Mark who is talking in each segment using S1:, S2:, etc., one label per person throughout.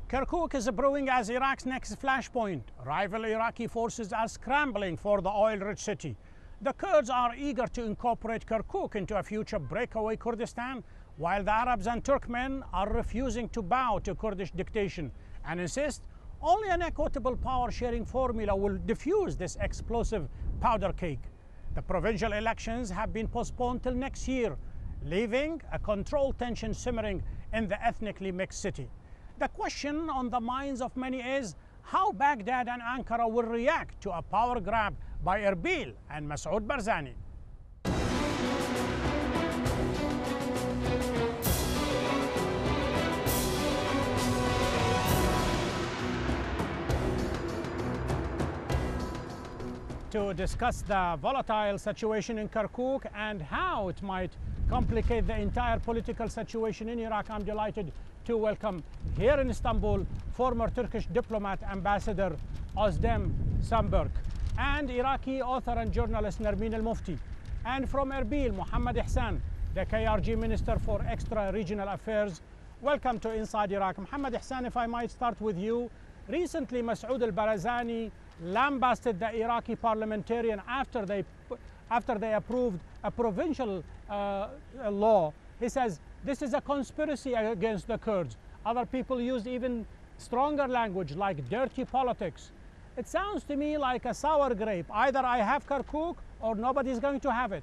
S1: Kirkuk is brewing as Iraq's next flashpoint. Rival Iraqi forces are scrambling for the oil-rich city. The Kurds are eager to incorporate Kirkuk into a future breakaway Kurdistan, while the Arabs and Turkmen are refusing to bow to Kurdish dictation and insist only an equitable power-sharing formula will diffuse this explosive powder cake. The provincial elections have been postponed till next year, leaving a controlled tension simmering in the ethnically mixed city. The question on the minds of many is how Baghdad and Ankara will react to a power grab by Arbil and Masoud Barzani. To discuss the volatile situation in Kirkuk and how it might complicate the entire political situation in Iraq, I'm delighted to welcome here in Istanbul former Turkish diplomat Ambassador Özdem Samberk and Iraqi author and journalist Nermin al-Mufti, and from Arbil, Mohammad Ihsan, the KRG Minister for Extra-Regional Affairs. Welcome to Inside Iraq. Mohammad Ihsan, if I might start with you. Recently, Masoud Barzani lambasted the Iraqi parliamentarian after they approved a provincial law. He says this is a conspiracy against the Kurds. Other people used even stronger language like dirty politics. It sounds to me like a sour grape. Either I have Kirkuk or nobody's going to have it.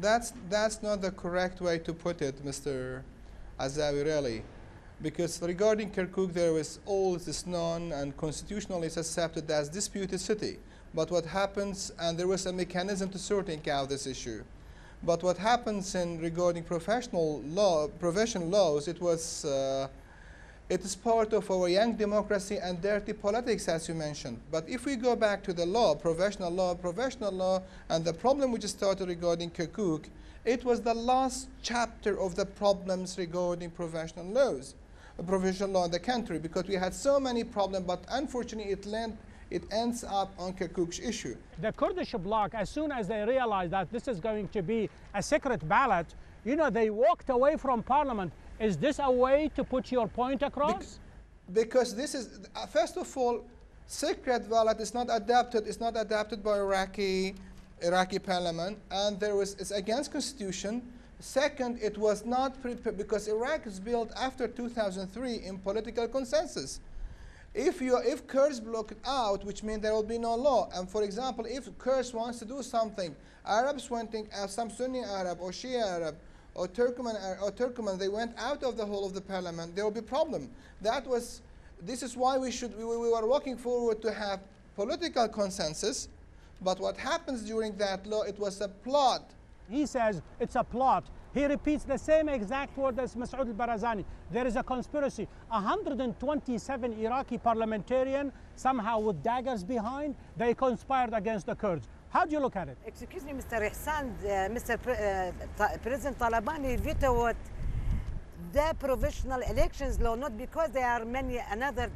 S2: That's not the correct way to put it, Mr. Azawi, really. Because regarding Kirkuk, there was all this known and constitutionally accepted as disputed city. But what happens, and there was a mechanism to sorting out this issue. But what happens in regarding professional laws, it is part of our young democracy and dirty politics, as you mentioned. But if we go back to the law, professional law, and the problem which started regarding Kirkuk, it was the last chapter of the problems regarding professional laws. Provincial law in the country, because we had so many problems, but unfortunately it ends up on Kirkuk's issue.
S1: The Kurdish bloc, as soon as they realized that this is going to be a secret ballot, you know, they walked away from parliament. Is this a way to put your point across?
S2: Because this is, first of all, secret ballot is not adapted by Iraqi parliament, and it's against constitution. Second, it was not prepared because Iraq is built after 2003 in political consensus. If Kurds block it out, which means there will be no law. And for example, if Kurds wants to do something, Arabs wanting some Sunni Arab or Shia Arab or Turkmen, they went out of the whole of the parliament, there will be problem. This is why we were working forward to have political consensus. But what happens during that law, it was a plot.
S1: He says it's a plot. He repeats the same exact word as Masoud Barzani. There is a conspiracy. 127 Iraqi parliamentarians, somehow with daggers behind, they conspired against the Kurds. How do you look at it?
S3: Excuse me, Mr. Ihsan, President Talabani vetoed the provisional elections law, not because there are many another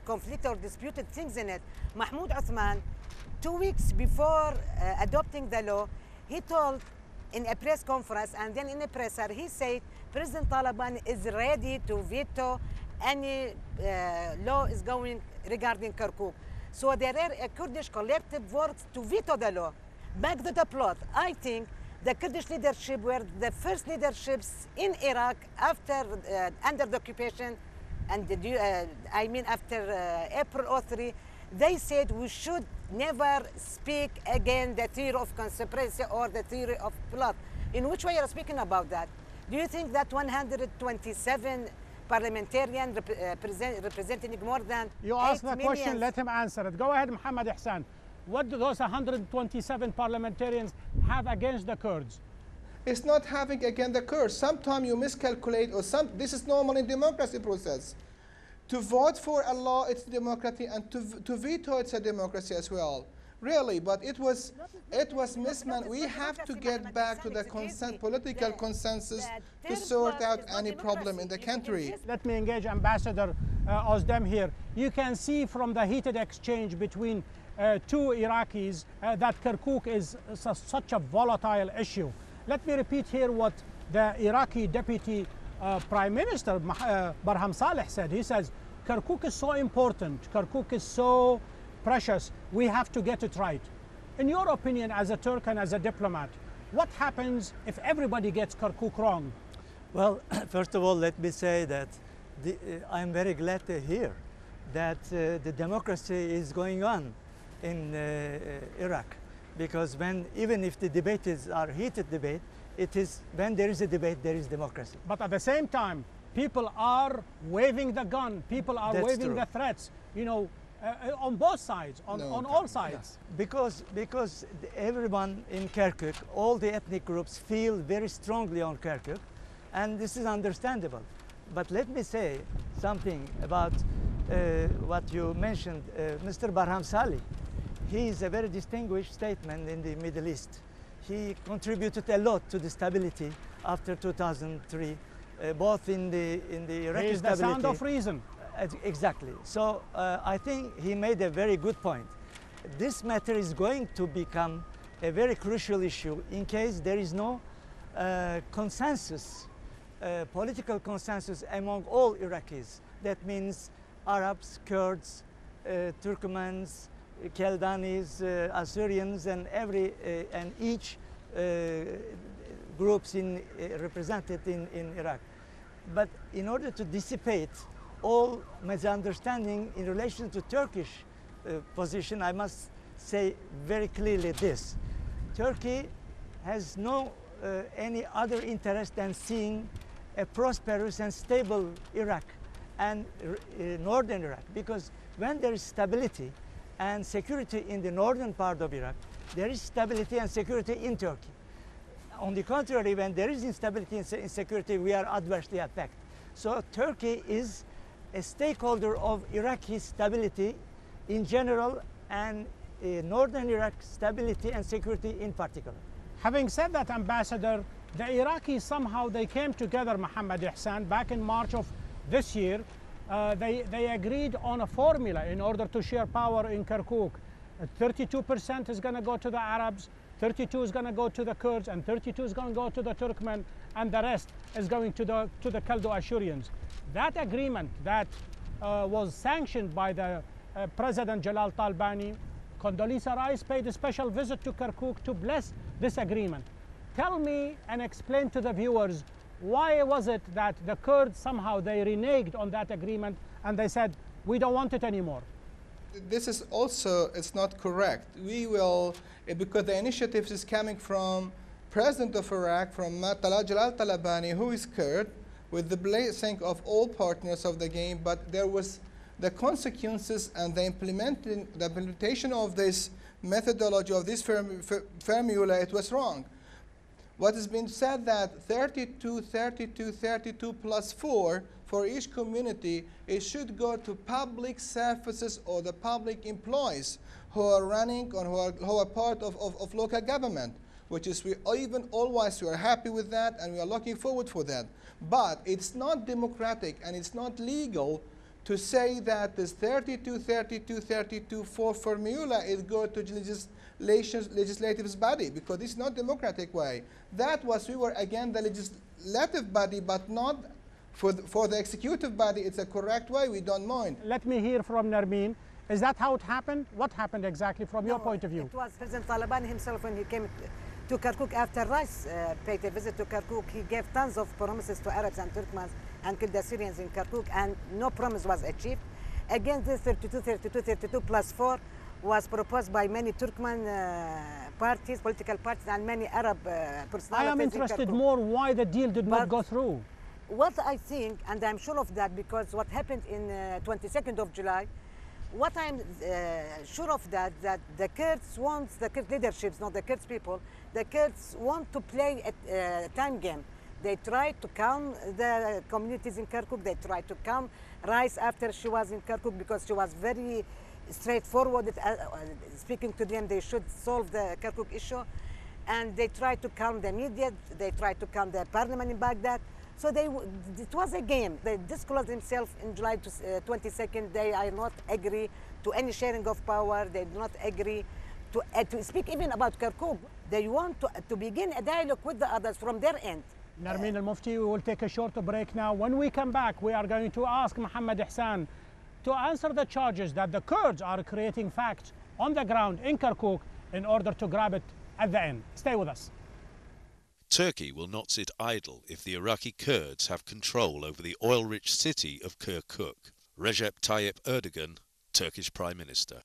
S3: conflict or disputed things in it. Mahmoud Uthman, 2 weeks before adopting the law, he told in a press conference, and then in a presser, he said President Talabani is ready to veto any law is going regarding Kirkuk. So there are a Kurdish collective works to veto the law. Back to the plot, I think the Kurdish leadership were the first leaderships in Iraq after under the occupation, and after April 03, they said we should never speak again the theory of conspiracy or the theory of plot. In which way you are speaking about that? Do you think that 127 parliamentarians representing more than
S1: You asked the question, let him answer it. Go ahead, Mohammad Ihsan. What do those 127 parliamentarians have against the Kurds?
S2: It's not having against the Kurds. Sometimes you miscalculate, or this is normal in democracy process. To vote for a law, it's democracy, and to veto, it's a democracy as well. Really, but it was mismanaged. We have to get back to the political consensus to sort out any problem in the country.
S1: Let me engage Ambassador Özdem here. You can see from the heated exchange between two Iraqis that Kirkuk is such a volatile issue. Let me repeat here what the Iraqi deputy Prime Minister Barham Saleh said. He says, Kirkuk is so important, Kirkuk is so precious, we have to get it right. In your opinion, as a Turk and as a diplomat, what happens if everybody gets Kirkuk wrong?
S4: Well, first of all, let me say that I'm very glad to hear that the democracy is going on in Iraq, because even if the debates are heated debate, it is when there is a debate, there is democracy.
S1: But at the same time, people are waving the gun, people are waving the threats, you know, on both sides, on all sides.
S4: Because everyone in Kirkuk, all the ethnic groups feel very strongly on Kirkuk, and this is understandable. But let me say something about what you mentioned, Mr. Barham Saleh. He is a very distinguished statesman in the Middle East. He contributed a lot to the stability after 2003, both in the Iraqi stability. He is the sound
S1: of reason.
S4: Exactly. So I think he made a very good point. This matter is going to become a very crucial issue in case there is no consensus, political consensus among all Iraqis. That means Arabs, Kurds, Turkmens, Kaldanis, Assyrians, and each groups represented in Iraq. But in order to dissipate all misunderstanding in relation to Turkish position, I must say very clearly this: Turkey has no any other interest than seeing a prosperous and stable Iraq and northern Iraq, because when there is stability and security in the northern part of Iraq, there is stability and security in Turkey. On the contrary, when there is instability and insecurity, we are adversely affected. So Turkey is a stakeholder of Iraqi stability in general and northern Iraq stability and security in particular.
S1: Having said that, Ambassador, the Iraqis somehow they came together, Mohammed Ihsan, back in March of this year. They agreed on a formula in order to share power in Kirkuk. 32% is going to go to the Arabs, 32 is going to go to the Kurds, and 32 is going to go to the Turkmen, and the rest is going to the Kaldo-Assyrians. That agreement that was sanctioned by the President Jalal Talbani, Condoleezza Rice paid a special visit to Kirkuk to bless this agreement. Tell me and explain to the viewers, why was it that the Kurds somehow they reneged on that agreement and they said, we don't want it anymore?
S2: This is also, it's not correct. We will, because the initiative is coming from President of Iraq, from Jalal Talabani, who is Kurd, with the blessing of all partners of the game, but there was the consequences and the implementation of this methodology, of this formula, it was wrong. What has been said that 32, 32, 32 plus 4 for each community, it should go to public services or the public employees who are running or who are part of local government, which is we are happy with that and we are looking forward for that. But it's not democratic and it's not legal to say that this 32, 32, 32 for formula is go to legislative body, because it's not democratic way. That was, we were again the legislative body, but not for the executive body. It's a correct way, we don't mind.
S1: Let me hear from Nermeen. Is that how it happened? What happened exactly from your point of view?
S3: It was President Talabani himself when he came to Kirkuk after Rice paid a visit to Kirkuk. He gave tons of promises to Arabs and Turkmens and killed the Syrians in Kirkuk, and no promise was achieved. Again, this 32, 32, 32 plus 4 was proposed by many Turkmen parties, political parties, and many Arab personalities.
S1: I am interested more why the deal did not go through.
S3: What I think, and I'm sure of that, because what happened in 22nd of July, what I'm sure of that the Kurds want, the Kurd leaderships, not the Kurds people, the Kurds want to play a time game. They try to calm the communities in Kirkuk. They try to calm Rice after she was in Kirkuk, because she was very straightforward, speaking to them they should solve the Kirkuk issue. And they try to calm the media, they try to calm the parliament in Baghdad. So it was a game. They disclosed themselves in July 22nd. They are not agree to any sharing of power. They do not agree to speak even about Kirkuk. They want to begin a dialogue with the others from their end.
S1: Narmeen Al-Mufti, we will take a short break now. When we come back, we are going to ask Mohammed Ihsan to answer the charges that the Kurds are creating facts on the ground in Kirkuk in order to grab it at the end. Stay with us.
S5: Turkey will not sit idle if the Iraqi Kurds have control over the oil-rich city of Kirkuk. Recep Tayyip Erdogan, Turkish Prime Minister.